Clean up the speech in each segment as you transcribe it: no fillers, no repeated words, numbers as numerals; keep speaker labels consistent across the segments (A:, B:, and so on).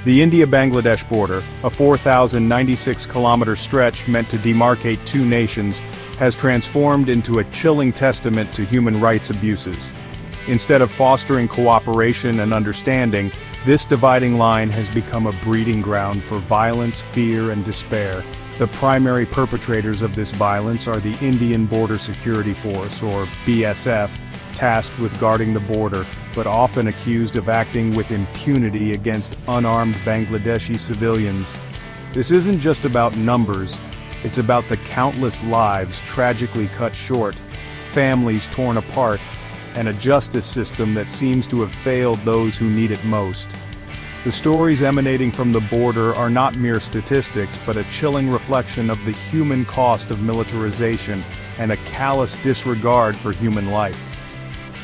A: The India-Bangladesh border, a 4,096-kilometer stretch meant to demarcate two nations, has transformed into a chilling testament to human rights abuses. Instead of fostering cooperation and understanding, this dividing line has become a breeding ground for violence, fear, and despair. The primary perpetrators of this violence are the Indian Border Security Force, or BSF, tasked with guarding the border, but often accused of acting with impunity against unarmed Bangladeshi civilians. This isn't just about numbers, it's about the countless lives tragically cut short, families torn apart, and a justice system that seems to have failed those who need it most. The stories emanating from the border are not mere statistics, but a chilling reflection of the human cost of militarization and a callous disregard for human life.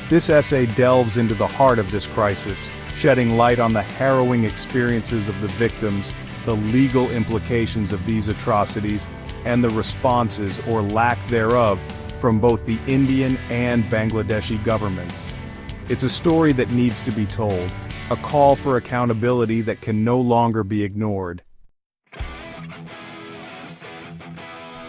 A: This essay delves into the heart of this crisis, shedding light on the harrowing experiences of the victims, the legal implications of these atrocities, and the responses, or lack thereof, from both the Indian and Bangladeshi governments. It's a story that needs to be told, a call for accountability that can no longer be ignored.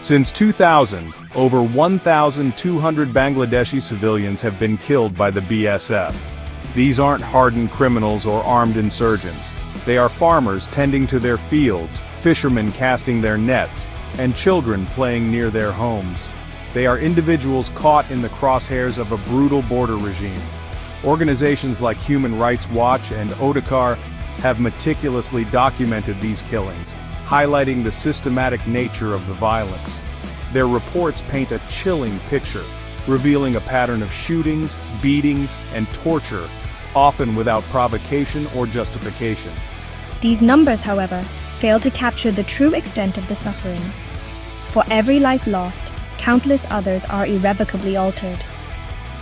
A: Since 2000, over 1,200 Bangladeshi civilians have been killed by the BSF. These aren't hardened criminals or armed insurgents. They are farmers tending to their fields, fishermen casting their nets, and children playing near their homes. They are individuals caught in the crosshairs of a brutal border regime. Organizations like Human Rights Watch and Odhikar have meticulously documented these killings, highlighting the systematic nature of the violence. Their reports paint a chilling picture, revealing a pattern of shootings, beatings, and torture, often without provocation or justification.
B: These numbers, however, fail to capture the true extent of the suffering. For every life lost, countless others are irrevocably altered.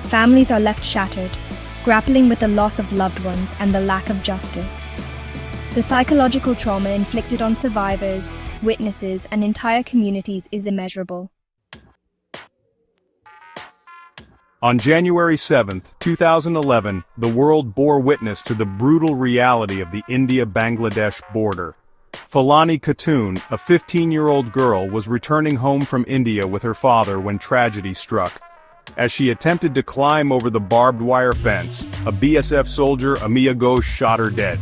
B: Families are left shattered, grappling with the loss of loved ones and the lack of justice. The psychological trauma inflicted on survivors, witnesses, and entire communities is immeasurable.
A: On January 7, 2011, the world bore witness to the brutal reality of the India-Bangladesh border. Falani Khatun, a 15-year-old girl, was returning home from India with her father when tragedy struck. As she attempted to climb over the barbed wire fence, a BSF soldier, Amiya Ghosh, shot her dead.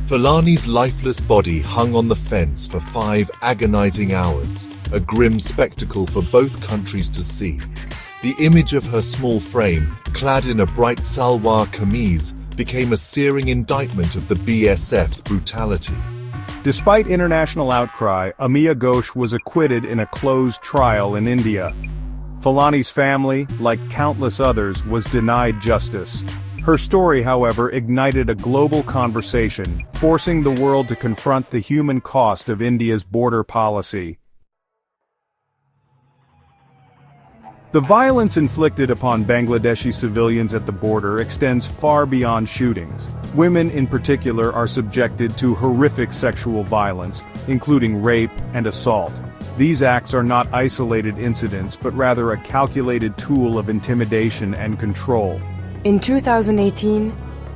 C: Falani's lifeless body hung on the fence for 5 agonizing hours, a grim spectacle for both countries to see. The image of her small frame, clad in a bright salwar kameez, became a searing indictment of the BSF's brutality.
A: Despite international outcry, Amiya Ghosh was acquitted in a closed trial in India. Falani's family, like countless others, was denied justice. Her story, however, ignited a global conversation, forcing the world to confront the human cost of India's border policy. The violence inflicted upon Bangladeshi civilians at the border extends far beyond shootings. Women in particular are subjected to horrific sexual violence, including rape and assault. These acts are not isolated incidents, but rather a calculated tool of intimidation and control.
D: In 2018,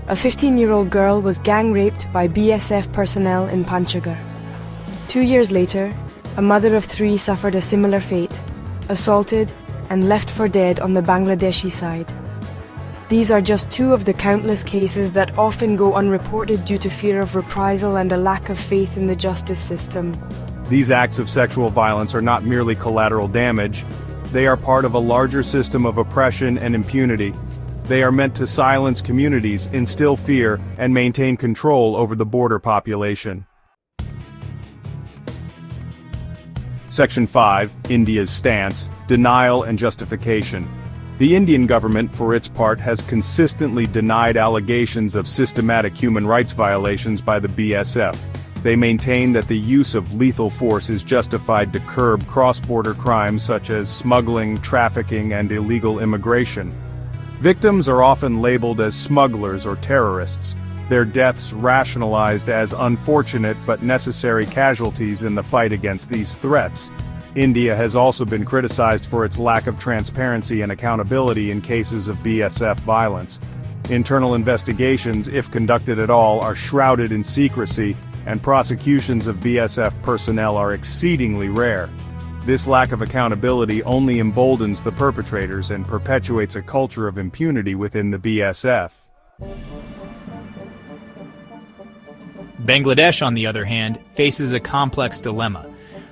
D: a 15-year-old girl was gang-raped by BSF personnel in Panchgarh. 2 years later, a mother of 3 suffered a similar fate, assaulted and left for dead on the Bangladeshi side. These are just 2 of the countless cases that often go unreported due to fear of reprisal and a lack of faith in the justice system.
A: These acts of sexual violence are not merely collateral damage. They are part of a larger system of oppression and impunity. They are meant to silence communities, instill fear, and maintain control over the border population. Section 5, India's stance, denial and justification. The Indian government, for its part, has consistently denied allegations of systematic human rights violations by the BSF. They maintain that the use of lethal force is justified to curb cross-border crimes such as smuggling, trafficking, and illegal immigration. Victims are often labeled as smugglers or terrorists, their deaths rationalized as unfortunate but necessary casualties in the fight against these threats. India has also been criticized for its lack of transparency and accountability in cases of BSF violence. Internal investigations, if conducted at all, are shrouded in secrecy, and prosecutions of BSF personnel are exceedingly rare. This lack of accountability only emboldens the perpetrators and perpetuates a culture of impunity within the BSF.
E: Bangladesh, on the other hand, faces a complex dilemma.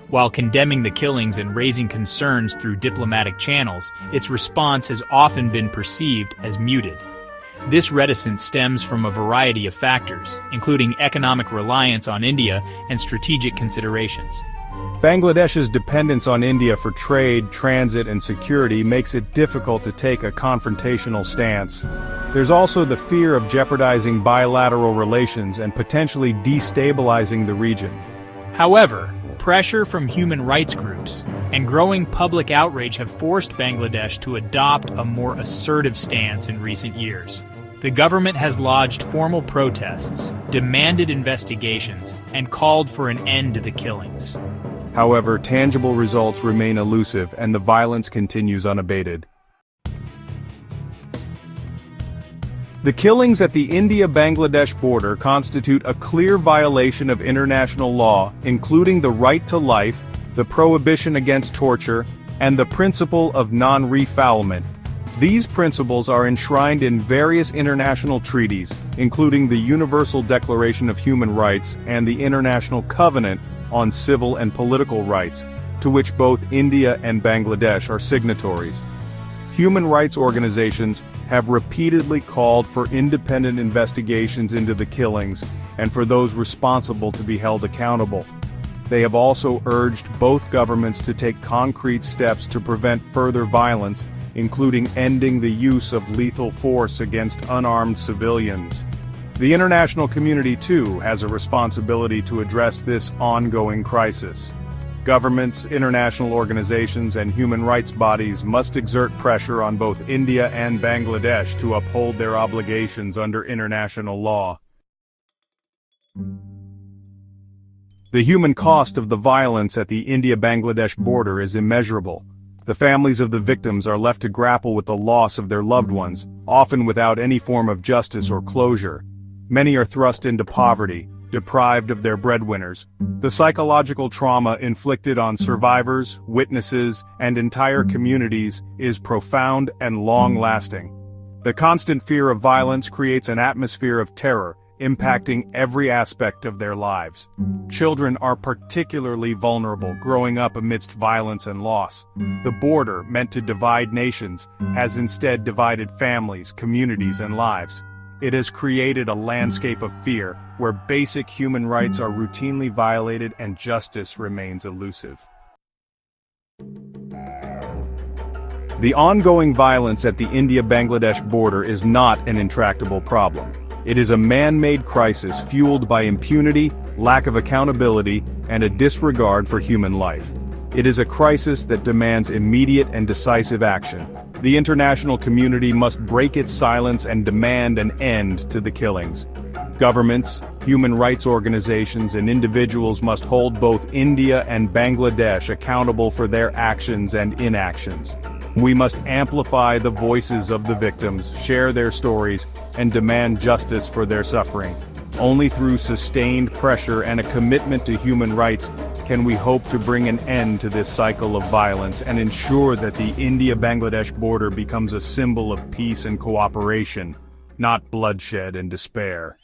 E: While condemning the killings and raising concerns through diplomatic channels, its response has often been perceived as muted. This reticence stems from a variety of factors, including economic reliance on India and strategic considerations.
A: Bangladesh's dependence on India for trade, transit, and security makes it difficult to take a confrontational stance. There's also the fear of jeopardizing bilateral relations and potentially destabilizing the region.
E: However, pressure from human rights groups and growing public outrage have forced Bangladesh to adopt a more assertive stance in recent years. The government has lodged formal protests, demanded investigations, and called for an end to the killings.
A: However, tangible results remain elusive and the violence continues unabated. The killings at the India-Bangladesh border constitute a clear violation of international law, including the right to life, the prohibition against torture, and the principle of non-refoulement. These principles are enshrined in various international treaties, including the Universal Declaration of Human Rights and the International Covenant on Civil and Political Rights, to which both India and Bangladesh are signatories. Human rights organizations have repeatedly called for independent investigations into the killings and for those responsible to be held accountable. They have also urged both governments to take concrete steps to prevent further violence, including ending the use of lethal force against unarmed civilians. The international community, too, has a responsibility to address this ongoing crisis. Governments, international organizations, and human rights bodies must exert pressure on both India and Bangladesh to uphold their obligations under international law. The human cost of the violence at the India-Bangladesh border is immeasurable. The families of the victims are left to grapple with the loss of their loved ones, often without any form of justice or closure. Many are thrust into poverty, deprived of their breadwinners. The psychological trauma inflicted on survivors, witnesses, and entire communities is profound and long-lasting. The constant fear of violence creates an atmosphere of terror, impacting every aspect of their lives. Children are particularly vulnerable growing up amidst violence and loss. The border, meant to divide nations, has instead divided families, communities, and lives. It has created a landscape of fear, where basic human rights are routinely violated and justice remains elusive. The ongoing violence at the India-Bangladesh border is not an intractable problem. It is a man-made crisis fueled by impunity, lack of accountability, and a disregard for human life. It is a crisis that demands immediate and decisive action. The international community must break its silence and demand an end to the killings. Governments, human rights organizations, and individuals must hold both India and Bangladesh accountable for their actions and inactions. We must amplify the voices of the victims, share their stories, and demand justice for their suffering. Only through sustained pressure and a commitment to human rights can we hope to bring an end to this cycle of violence and ensure that the India-Bangladesh border becomes a symbol of peace and cooperation, not bloodshed and despair.